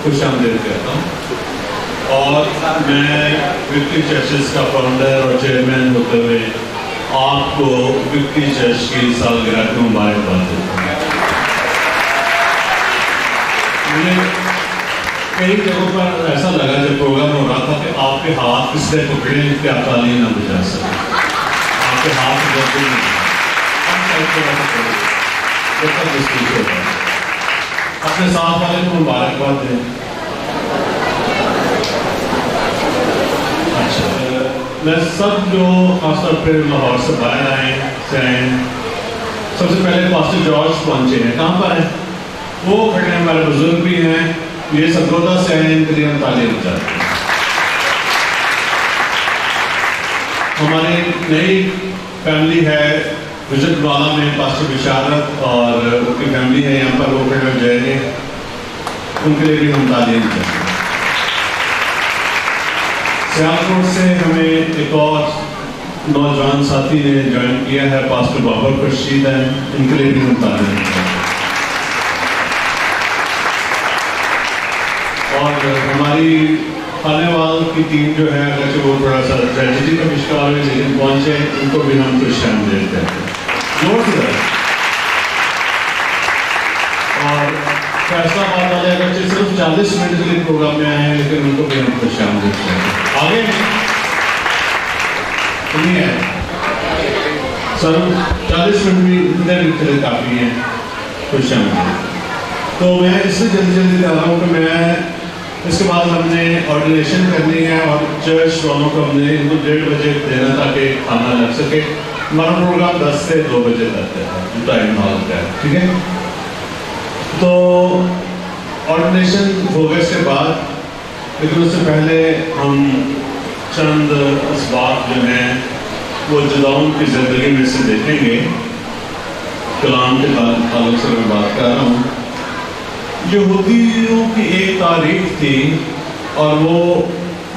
خوش آمدید کہتا ہوں، اور میں وکٹری چرچز کا فاؤنڈر اور چیئرمین ہوتے ہوئے آپ کو وکٹری چرچ کی سالگرہ کی مبارکباد دیتا ہوں۔ مجھے کئی جگہوں پر ایسا لگا جب پروگرام ہو رہا تھا کہ آپ کے ہاتھ کس نے پکڑے کہ آپ تالی نہ بجا سکیں، آپ کے ہاتھ جلدی نہیں اپنے ساتھ والے کو مبارکباد دیں۔ اچھا، میں سب جو خاص طور پہ لاہور سے باہر آئے ہیں، سب سے پہلے پاسٹر جارج پہنچے ہیں، کہاں پر ہیں وہ؟ کھڑے ہیں، ہمارے بزرگ بھی ہیں، یہ سرگودا سے آئے ہیں، ان کے لیے ہم تعلیم چاہتے ہیں۔ ہماری نئی فیملی ہے وجٹ والا میں، پاسٹر بشارت اور ان کی فیملی ہے یہاں پر، وہ کھڑے جائے گے، ان کے لیے بھی ہم تعلیم چاہتے ہیں۔ سیالکوٹ سے ہمیں ایک اور نوجوان ساتھی نے جوائن کیا ہے، پاسٹر بابر رشید ہیں، ان کے لیے بھی ہم تعلیم چاہتے ہیں۔ اور ہماری خانے وال کی ٹیم جو ہے، اگرچہ وہ تھوڑا سا ٹریجڈی کا شکار ہوئی لیکن پہنچے، ان کو بھی ہم خوش آمدید کہتے ہیں۔ اور فیصلہ باد والے اگرچہ صرف 40 منٹ کے لیے پروگرام میں آئے ہیں، لیکن ان کو بھی ہم خوش آمدید کہتے ہیں۔ آگے نہیں ہے سر، 40 منٹ بھی کے لیے کافی ہیں، خوش آمدید۔ تو میں اس سے جلدی جلدی کہہ رہا ہوں کہ میں اس کے بعد ہم نے آرڈینیشن کرنی ہے، اور چرچ والوں کو ہم نے ان کو 1:30 بجے دینا تاکہ کھانا لگ سکے۔ ہمارا پروگرام 10 سے 2 بجے تک ہے، جو ٹائم ہال کا ہے، ٹھیک ہے؟ تو آرڈینیشن ہوگا اس کے بعد، لیکن اس سے پہلے ہم چند اسباق جو ہیں وہ جداؤں کی زندگی میں سے دیکھیں گے۔ کلام کے تعلق سے میں بات کر رہا ہوں۔ یہودیوں کی ایک تاریخ تھی، اور وہ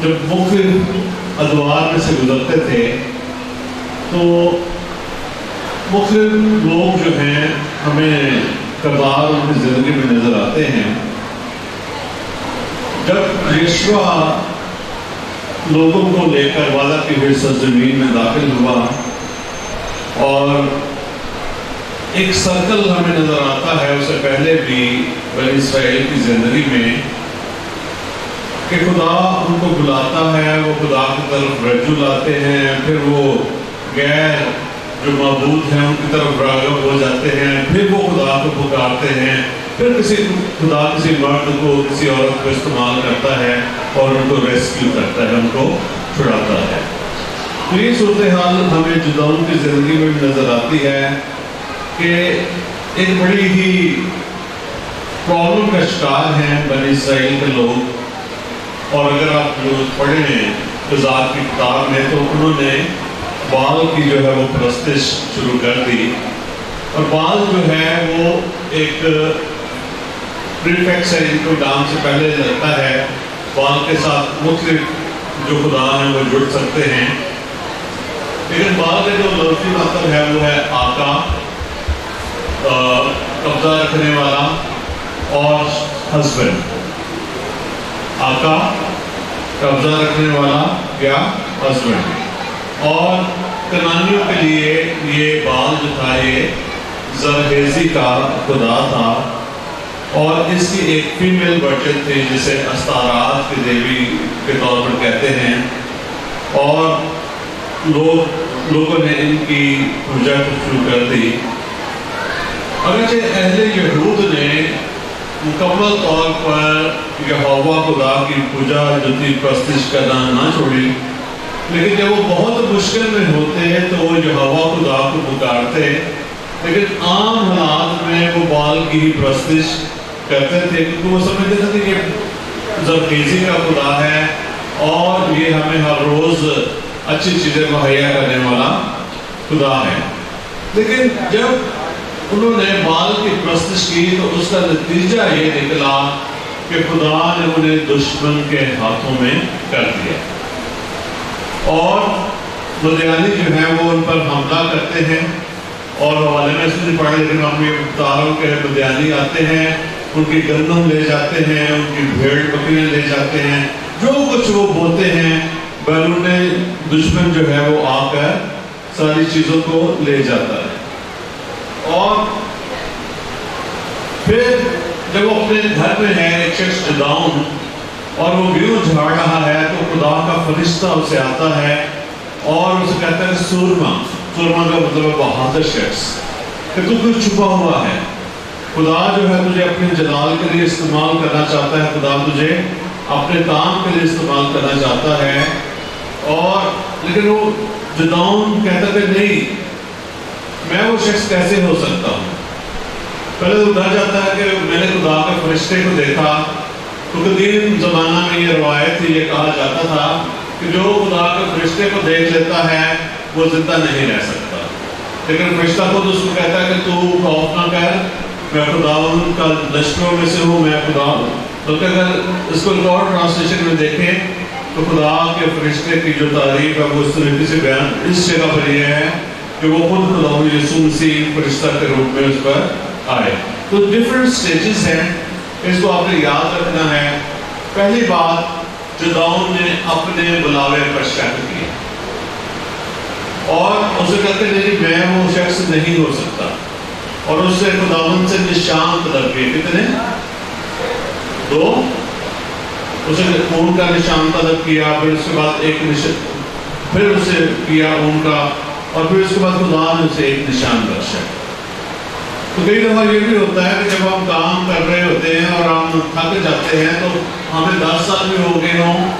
جب مختلف ادوار میں سے گزرتے تھے تو مختلف لوگ جو ہیں ہمیں کردار ان کی زندگی میں نظر آتے ہیں۔ جب یشوع لوگوں کو لے کر وعدہ کی ہوئی سرزمین میں داخل ہوا، اور ایک سرکل ہمیں نظر آتا ہے اس سے پہلے بھی بنی اسرائیل کی زندگی میں، کہ خدا ان کو بلاتا ہے، وہ خدا کی طرف رجوع لاتے ہیں، پھر وہ غیر جو معبود ہیں ان کی طرف راغب ہو جاتے ہیں، پھر وہ خدا کو پکارتے ہیں، پھر خدا کسی مرد کو کسی عورت کو استعمال کرتا ہے اور ان کو ریسکیو کرتا ہے، ان کو چھڑاتا ہے۔ تو یہ صورتحال ہمیں جداؤں کی زندگی میں بھی نظر آتی ہے کہ ایک بڑی ہی پرابلم کا شکار ہیں بنی اسرائیل کے لوگ۔ اور اگر آپ لوگ پڑھیں قضات کی کتاب میں تو انہوں نے بال کی جو ہے وہ پرستش شروع کر دی، اور بال جو ہے وہ ایک پریفکس ہے، ان کو نام سے پہلے لگتا ہے، بال کے ساتھ مختلف جو خدا ہیں وہ جڑ سکتے ہیں، لیکن بال کا جو لفظی مطلب ہے وہ ہے آقا، قبضہ رکھنے والا، اور ہسبینڈ۔ آقا، قبضہ رکھنے والا یا ہسبینڈ۔ اور کنانیوں کے لیے یہ بال جو تھا یہ زرخیزی کا خدا تھا، اور اس کی ایک فیمیل ورژن تھی جسے استارات کی دیوی کے طور پر کہتے ہیں، اور لوگوں نے ان کی پوجا شروع کر دی۔ اگرچہ اہل یہود نے مکمل طور پر یہوہ خدا کی پوجا جو تھی پرستش کرنا نہ چھوڑی، لیکن جب وہ بہت مشکل میں ہوتے تو وہ یہوہ خدا کو پکارتے، لیکن عام حالات میں وہ بال کی ہی پرستش کرتے تھے، کیونکہ وہ سمجھتے تھے کہ یہ زرخیزی کا خدا ہے اور یہ ہمیں ہر روز اچھی چیزیں مہیا کرنے والا خدا ہے۔ لیکن جب انہوں نے بال کی پرستش کی تو اس کا نتیجہ یہ نکلا کہ خدا نے انہیں دشمن کے ہاتھوں میں کر دیا، اور مدیانی جو ہیں وہ ان پر حملہ کرتے ہیں، اور حوالے میں سے پڑھے، لیکن ہم یہ بتا رہا ہوں کہ مدیانی آتے ہیں ان کی گندم لے جاتے ہیں، ان کی بھیڑ بکریاں لے جاتے ہیں، جو کچھ وہ بوتے ہیں بیرون دشمن جو ہے وہ آ کر ساری چیزوں کو لے جاتا ہے۔ اور پھر جب وہ اپنے گھر میں ہے، ایک شخص جدعون، اور وہ گیہوں جھاڑ رہا ہے تو خدا کا فرشتہ اسے آتا ہے اور اسے کہتا ہے سورما کا مطلب ہے بہادر شخص، کہ تو کچھ چھپا ہوا ہے، خدا جو ہے تجھے اپنے جلال کے لیے استعمال کرنا چاہتا ہے، خدا تجھے اپنے کام کے لیے استعمال کرنا چاہتا ہے۔ اور لیکن وہ جدعون کہتا کہ نہیں، میں وہ شخص کیسے ہو سکتا ہوں؟ پہلے تو ڈر جاتا ہے کہ میں نے خدا کے فرشتے کو دیکھا، تو قدیم زمانہ میں یہ روایت تھی، یہ کہا جاتا تھا کہ جو خدا کے فرشتے کو دیکھ لیتا ہے وہ زندہ نہیں رہ سکتا، لیکن فرشتہ خود اس کو کہتا ہے کہ تو خوف نہ کر، میں خداوند کا لشکروں میں سے ہوں، میں خدا ہوں۔ بلکہ اگر اس کو ریکارڈ ٹرانسلیشن میں دیکھیں تو خدا کے فرشتے کی جو تعریف ہے وہ اس طریقے سے بیان اس جگہ پر یہ ہے کہ وہ خود خداوند یسوع مسیح فرشتہ کے روپ میں اس پر آئے۔ تو ڈفرنٹ سٹیجز ہیں، اس کو آپ نے یاد رکھنا ہے۔ پہلی بات، جدعون نے اپنے بلاوے پر شک کیا اور اسے کہتے نہیں میں وہ شخص نہیں ہو سکتا، اور اس سے خداوند سے نشان طلب کیے، کتنے؟ 2، اسے اون کا نشان طلب کیا، پھر اس کے بعد ایک نشان، پھر اسے کیا اون کا، اور پھر اس کے بعد خدا نے اسے ایک نشان بخشا۔ تو کئی دفعہ یہ بھی ہوتا ہے کہ جب ہم کام کر رہے ہوتے ہیں اور ہم تھک جاتے ہیں، تو ہمیں 10 سال بھی ہو گئے ہوں،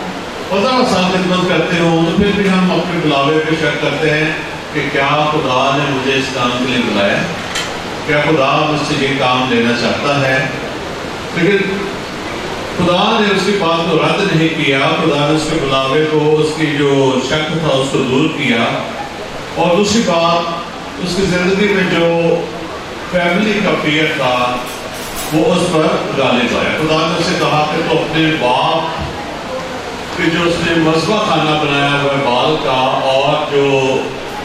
15 سال خدمت کرتے ہوں، تو پھر بھی ہم اپنے بلاوے پہ شک کرتے ہیں کہ کیا خدا نے مجھے اس کام کے لیے بلایا، کیا خدا مجھ سے یہ کام لینا چاہتا ہے؟ لیکن خدا نے اس کی بات کو رد نہیں کیا، خدا نے اس کے بلاوے کو، اس کی جو شک تھا اس کو دور کیا۔ اور دوسری بات، اس کی زندگی میں جو فیملی کا فیئر تھا وہ اس پر غالب آیا۔ خدا نے اسے کہا کہ تو اپنے باپ کہ جو اس نے مذبح خانہ بنایا ہوا ہے بال کا، اور جو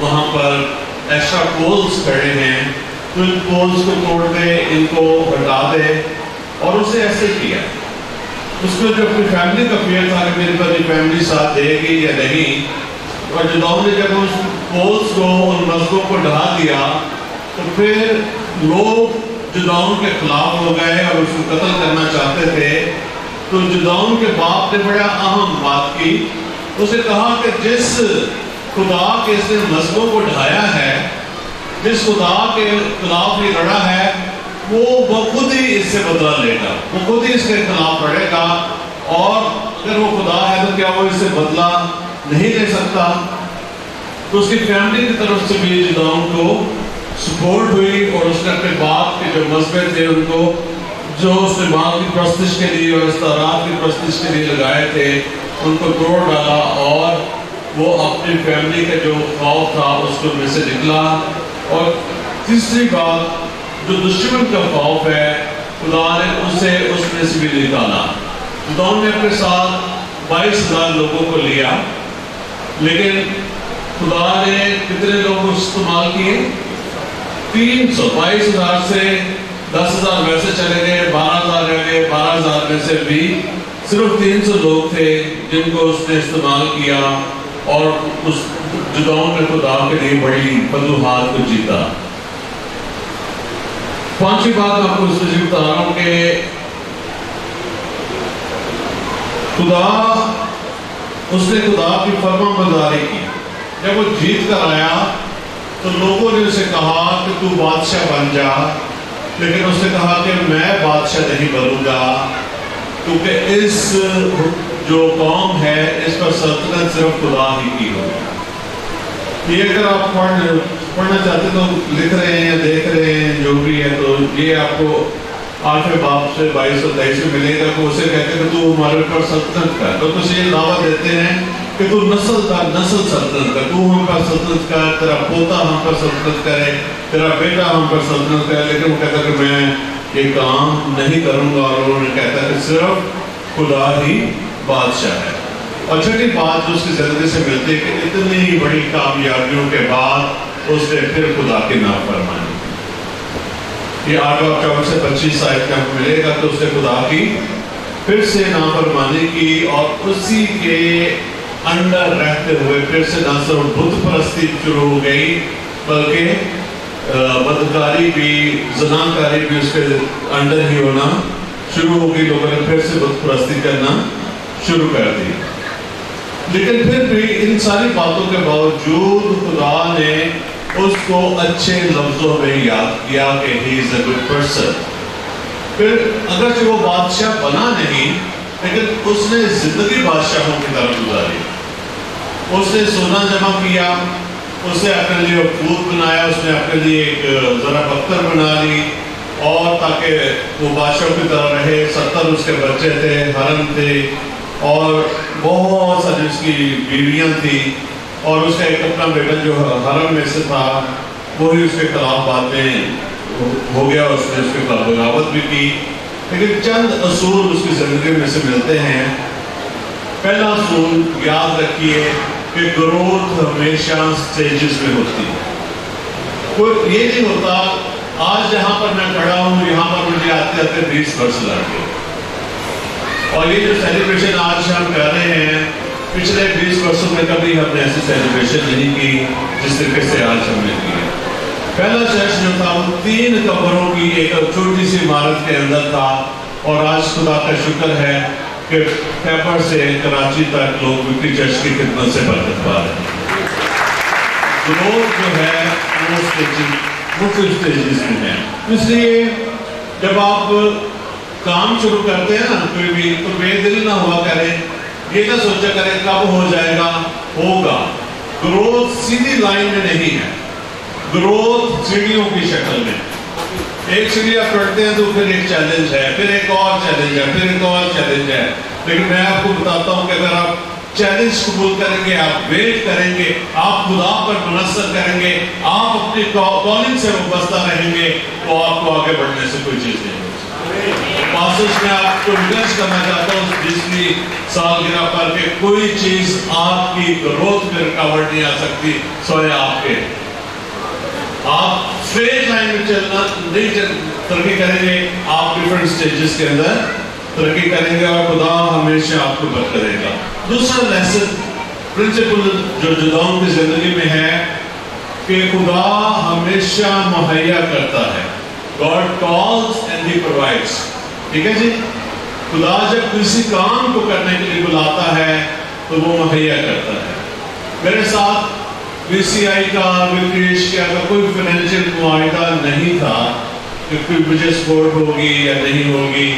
وہاں پر ایکسٹرا پولز کھڑے ہیں، تو ان پولز کو توڑ دے، ان کو ہٹا دے، اور اسے ایسے کیا۔ اس کو جو اپنی فیملی کا فیئر تھا کہ میری بڑی فیملی ساتھ دے گی یا نہیں، اور جدعون نے جب اس پولز کو، ان مذبحوں کو ڈھا دیا، تو پھر لوگ جدعون کے خلاف ہو گئے اور اس کو قتل کرنا چاہتے تھے۔ تو جدعون کے باپ نے بڑا اہم بات کی، اسے کہا کہ جس خدا کے اس نے مذہبوں کو ڈھایا ہے، جس خدا کے خلاف یہ لڑا ہے، وہ خود ہی اس سے بدلہ لے گا، وہ خود ہی اس کے خلاف لڑے گا، اور اگر وہ خدا ہے تو کیا وہ اس سے بدلہ نہیں لے سکتا؟ تو اس کی فیملی کی طرف سے بھی جدعون کو سپورٹ ہوئی، اور اس نے اپنے باپ کے جو مذہب تھے ان کو، جو اس نے باپ کی پرستش کے لیے اور استعارات کی پرستش کے لیے لگائے تھے، ان کو توڑ ڈالا، اور وہ اپنی فیملی کا جو خوف تھا اس کو میں سے نکلا۔ اور تیسری بات، جو دشمن کا خوف ہے، خدا نے اسے اس میں سے بھی نکالا۔ جدعون نے اپنے ساتھ 22,000 لوگوں کو لیا، لیکن خدا نے کتنے لوگوں کو استعمال کیے؟ 300۔ 22,000 سے 10,000 ویسے چلے گئے، 12,000 رہ گئے، 12,000 میں سے بھی صرف 300 لوگ تھے جن کو اس نے استعمال کیا، اور اس جدعون نے خدا کے لیے بڑی فتوحات کو جیتا۔ پانچویں بات آپ کو اس میں بتا رہا ہوں کہ اس نے خدا کی فرما برداری کی۔ جب وہ جیت کر آیا تو لوگوں نے اسے کہا کہ تو بادشاہ بن جا، لیکن اس نے کہا کہ میں بادشاہ نہیں بنوں گا، کیونکہ اس جو قوم ہے اس پر سلطنت صرف خدا ہی کی ہوگی۔ یہ اگر آپ پڑھنا چاہتے تو لکھ رہے ہیں یا دیکھ رہے ہیں جو بھی ہے، تو یہ آپ کو 8ویں باب سے 22 اور 23 میں ملے گا کہ اسے کہتے ہیں کہ تو ہمارے پر سلطنت کر، تو اسے یہ دعویٰ دیتے ہیں کہ تو نسل سلطنت کر، تو ہم پر سلطنت کر، تیرا پوتا ہم پر سلطنت کرے، تیرا بیٹا ہم پر سلطنت کرے۔ لیکن وہ کہتا ہے کہ میں یہ کام نہیں کروں گا، اور انہوں نے کہتا ہے کہ صرف خدا ہی بادشاہ ہے۔ اور چھٹی بات جو اس کی زندگی سے ملتی ہے کہ اتنی بڑی کامیابیوں کے بعد اس نے پھر خدا کی نافرمانی کی۔ یہ 8 سے 25 آیت کا ملے گا کہ اس نے خدا کی پھر سے نافرمانی کی اور اسی کے انڈر رہتے ہوئے پھر سے نہ صرف بت پرستی شروع ہو گئی بلکہ بدکاری بھی زناکاری بھی اس کے انڈر ہی ہونا شروع ہو گئی. لوگوں نے پھر سے بت پرستی کرنا شروع کر دی. لیکن پھر بھی ان ساری باتوں کے باوجود خدا نے اس کو اچھے لفظوں میں یاد کیا کہ he is a good person. پھر اگرچہ وہ بادشاہ بنا نہیں لیکن اس نے زندگی بادشاہوں کی طرح گزاری. اس نے سونا جمع کیا, اس نے اپنے لیے پھوت بنایا, اس نے اپنے لیے ایک ذرا پتھر بنا لی اور تاکہ وہ بادشاہوں کی طرح رہے. 70 اس کے بچے تھے, حرم تھے اور بہت ساری اس کی بیویاں تھیں اور اس کا ایک اپنا بیٹا جو حرم میں سے تھا وہی اس کے خلاف باتیں ہو گیا. اس نے اس کے خلاف بغاوت بھی کی. لیکن چند اصول اس کی زندگی میں سے ملتے ہیں. پہلا اصول یاد رکھیے کہ گروتھ ہمیشہ سٹیجز میں ہوتی ہے. کوئی یہ نہیں ہوتا آج جہاں پر میں کھڑا ہوں یہاں پر مجھے آتے آتے 20 برس لگ گئے اور یہ جو سیلیبریشن آج ہم کر رہے ہیں پچھلے 20 برسوں میں کبھی ہم نے ایسی سیلیبریشن نہیں کی جس طریقے سے آج ہم نے کی ہے. پہلا چرچ جو تھا وہ 3 قبروں کی ایک چھوٹی سی عمارت کے اندر تھا اور آج خدا کا شکر ہے کہ پیپر سے کراچی تک لوگ وکٹری چرچ کی خدمت سے برکت پا رہے ہیں. گروتھ جو ہے وہ مختلف سٹیجز میں ہے. اس لیے جب آپ کام شروع کرتے ہیں نا کوئی بھی تو بے دل نہ ہوا کرے, یہ نہ سوچا کرے کب ہو جائے گا, ہوگا. گروتھ سیدھی لائن میں نہیں ہے, گروتھ سیڑھیوں کی شکل میں. ایک سیڑھی آپ چڑھتے ہیں تو پھر ایک چیلنج ہے, پھر ایک اور چیلنج ہے, پھر ایک اور چیلنج ہے. لیکن میں آپ کو بتاتا ہوں کہ اگر آپ چیلنج قبول کریں گے, آپ ویٹ کریں گے, آپ خدا پر منحصر کریں گے, آپ اپنی کالنگ سے وابستہ رہیں گے تو آپ کو آگے بڑھنے سے کوئی چیز نہیں ہوتی. پاسس میں آپ کو ریکویسٹ کرنا چاہتا ہوں 20ویں سالگرہ پر کہ کوئی چیز آپ کی گروتھ میں رکاوٹ نہیں آ سکتی سوائے آپ کے. آپ اسٹریٹ لائن میں چلنا نہیں ترقی کریں گے, آپ ڈفرنٹ سٹیجز کے اندر ترقی کریں گے اور خدا ہمیشہ آپ کو برکت کرے گا. دوسرا لیسن پرنسپل جو جداؤں کی زندگی میں ہے کہ خدا ہمیشہ مہیا کرتا ہے. God calls and he provides. ٹھیک ہے جی, خدا جب کسی کام کو کرنے کے لیے بلاتا ہے تو وہ مہیا کرتا ہے. میرے ساتھ VCI کا وکٹری ایشیا کا کوئی فائنینشیل معاہدہ نہیں تھا کہ کوئی مجھے سپورٹ ہوگی یا نہیں ہوگی.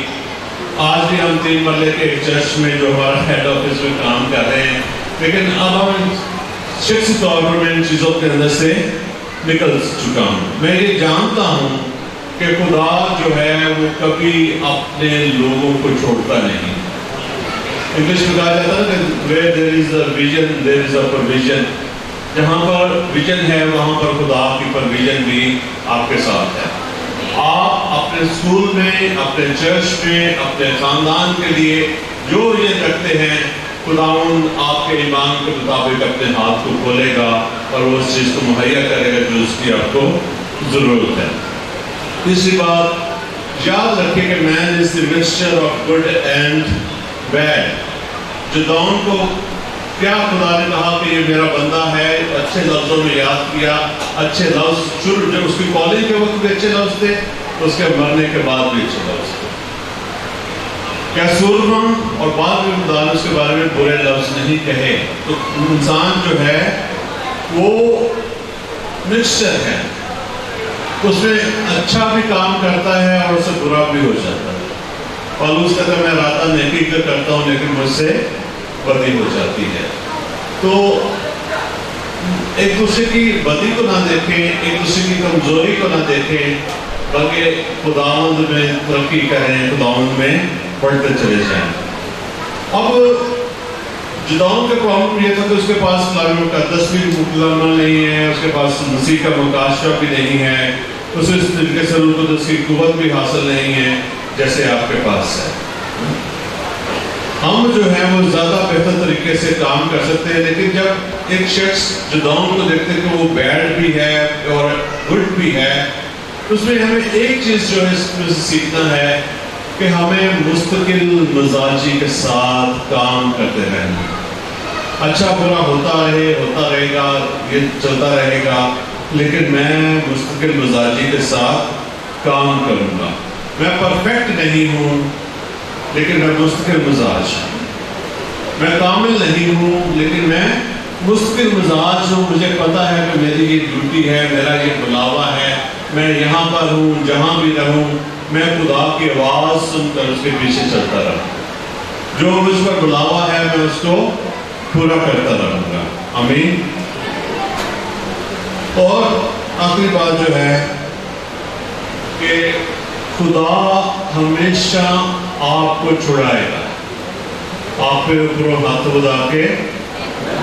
آج بھی ہم 3 مرلے کے ایک چرچ میں جو ہمارا ہیڈ آفس میں کام کر رہے ہیں, لیکن اب ہم شخصی طور پر میں ان چیزوں کے اندر سے نکل چکا ہوں. میں یہ جانتا ہوں کہ خدا جو ہے وہ کبھی اپنے لوگوں کو چھوڑتا نہیں. انگلش میں کہا جاتا ہے کہ where there is a vision there is a provision. جہاں پر ویژن ہے وہاں پر خدا کی پرویژن بھی آپ کے ساتھ ہے. آپ اپنے اسکول میں, اپنے چرچ میں, اپنے خاندان کے لیے جو یہ رکھتے ہیں خداوند آپ کے ایمان کے مطابق اپنے ہاتھ کو کھولے گا اور وہ اس چیز کو مہیا کرے گا جو اس کی آپ کو ضرورت ہے. تیسری بات یاد رکھیں کہ man is the mixture of good and bad. جداؤں کو کیا خدا نے کہا کہ یہ میرا بندہ ہے, اچھے لفظوں میں یاد کیا, اچھے لفظ شروع جب اس کی کالنگ کے وقت بھی اچھے لفظ تھے, اس کے مرنے کے بعد بھی اچھے لفظ تھے. کیا سورمن اور بعد میں خدا نے اس کے بارے میں برے لفظ نہیں کہے. تو انسان جو ہے وہ مکسچر ہے, اس میں اچھا بھی کام کرتا ہے اور اس سے برا بھی ہو جاتا ہے. پالوس کہتا ہے میں ارادہ نیکی کا کرتا ہوں لیکن مجھ سے بدی ہو جاتی ہے. تو ایک دوسرے کی بدی کو نہ دیکھیں, ایک دوسرے کی کمزوری کو نہ دیکھیں, بلکہ خداوند میں ترقی کریں, خداوند میں بڑھتے چلے جائیں. اب جداؤں کے پرابلم یہ تھا کہ اس کے پاس کلام مقدس بھی مکمل نہیں ہے, اس کے پاس مسیح کا مکاشفہ بھی نہیں ہے, اسے اس طریقے سے روح القدس کی قوت بھی حاصل نہیں ہے جیسے آپ کے پاس ہے. ہم جو ہے وہ زیادہ بہتر طریقے سے کام کر سکتے ہیں, لیکن جب ایک شخص جداؤں کو دیکھتے کہ وہ بیڈ بھی ہے اور گڈ بھی ہے اس میں ہمیں ایک چیز جو ہے اس میں سے سیکھنا ہے کہ ہمیں مستقل مزاجی کے ساتھ کام کرتے رہنا. اچھا برا ہوتا رہے گا، یہ چلتا رہے گا، لیکن میں مستقل مزاجی کے ساتھ کام کروں گا. میں پرفیکٹ نہیں ہوں لیکن میں مستقل مزاج ہوں. میں کامل نہیں ہوں لیکن میں مستقل مزاج ہوں. مجھے پتا ہے کہ میری یہ ڈیوٹی ہے، میرا یہ بلاوا ہے. میں یہاں پر ہوں، جہاں بھی رہوں میں خدا کی آواز سن کر اس کے پیچھے چلتا رہوں. جو مجھ پر بلاوا ہے میں اس کو پورا کرتا رہوں گا. آمین. اور آخری بات جو ہے کہ خدا ہمیشہ آپ کو چھڑائے گا. آپ پہ اوپر ہاتھ بدا کے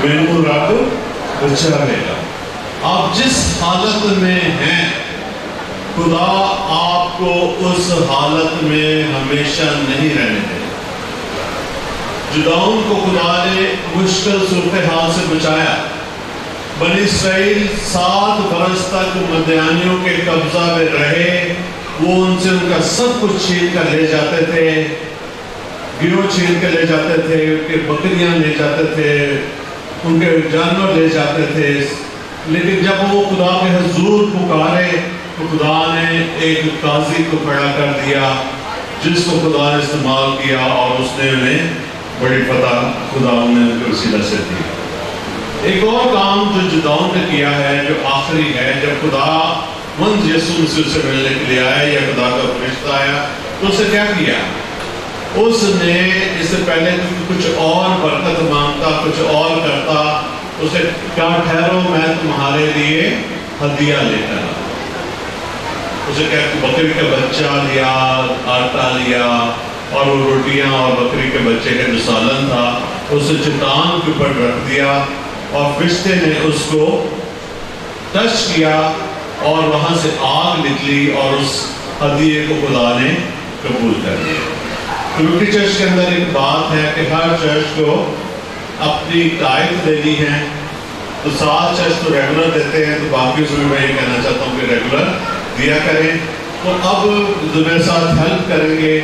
مینو رب بچائے گا. آپ جس حالت میں ہیں خدا آپ کو اس حالت میں ہمیشہ نہیں رہنے دے. جدعون کو خدا نے مشکل صورتحال سے بچایا. بنی اسرائیل 7 برس تک مدیانیوں کے قبضہ میں رہے. وہ ان سے ان کا سب کچھ چھین کر لے جاتے تھے، گیہوں چھین کے لے جاتے تھے، ان کے بکریاں لے جاتے تھے، ان کے جانور لے جاتے تھے. لیکن جب وہ خدا کے حضور پکارے تو خدا نے ایک قاضی کو کھڑا کر دیا جس کو خدا نے استعمال کیا اور اس نے انہیں بڑی فتح خدا نے ان کے وسیلہ سے دی. ایک اور کام جو جدعون نے کیا ہے جو آخری ہے، جب خدا مند یسوع مسیح سے ملنے کے لیے آئے یا خدا کا فرشتہ آیا تو اس نے کیا کیا؟ اس نے اس سے پہلے کچھ اور برکت مانگتا، کچھ اور کرتا. اسے کہا ٹھہرو میں تمہارے لیے ہدیہ لے کر آتا. اسے کہ بکری کا بچہ لیا، آٹا لیا اور وہ روٹیاں اور بکری کے بچے کا جو سالن تھا اسے چٹان کے اوپر رکھ دیا اور فرشتے نے اس کو ٹچ کیا اور وہاں سے آگ نکلی اور اس ہدیے کو خدا نے قبول کر لیا. کیونکہ چرچ کے اندر ایک بات ہے کہ ہر چرچ کو اپنی ٹائپ دینی ہے. تو 7 چرچ تو ریگولر دیتے ہیں، تو باقی اس میں یہ کہنا چاہتا ہوں کہ ریگولر دیا کریں. تو اب میرے ساتھ ہیلپ کریں گے.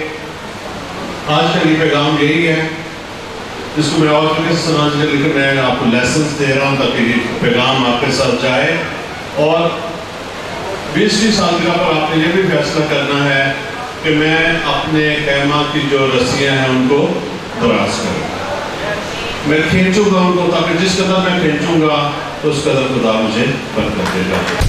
آج کا یہ پیغام یہی ہے جس کو میں اور طریقے سے سمجھنے کے لیے میں آپ کو لیسنس دے رہا ہوں تاکہ یہ پیغام آپ کے ساتھ جائے. اور 20ویں سالگرہ پر آپ نے یہ بھی فیصلہ کرنا ہے کہ میں اپنے خیمہ کی جو رسیاں ہیں ان کو دراز کروں. میں کھینچوں گا ان کو تاکہ جس قدر میں کھینچوں گا تو اس قدر خدا مجھے برکت دے گا.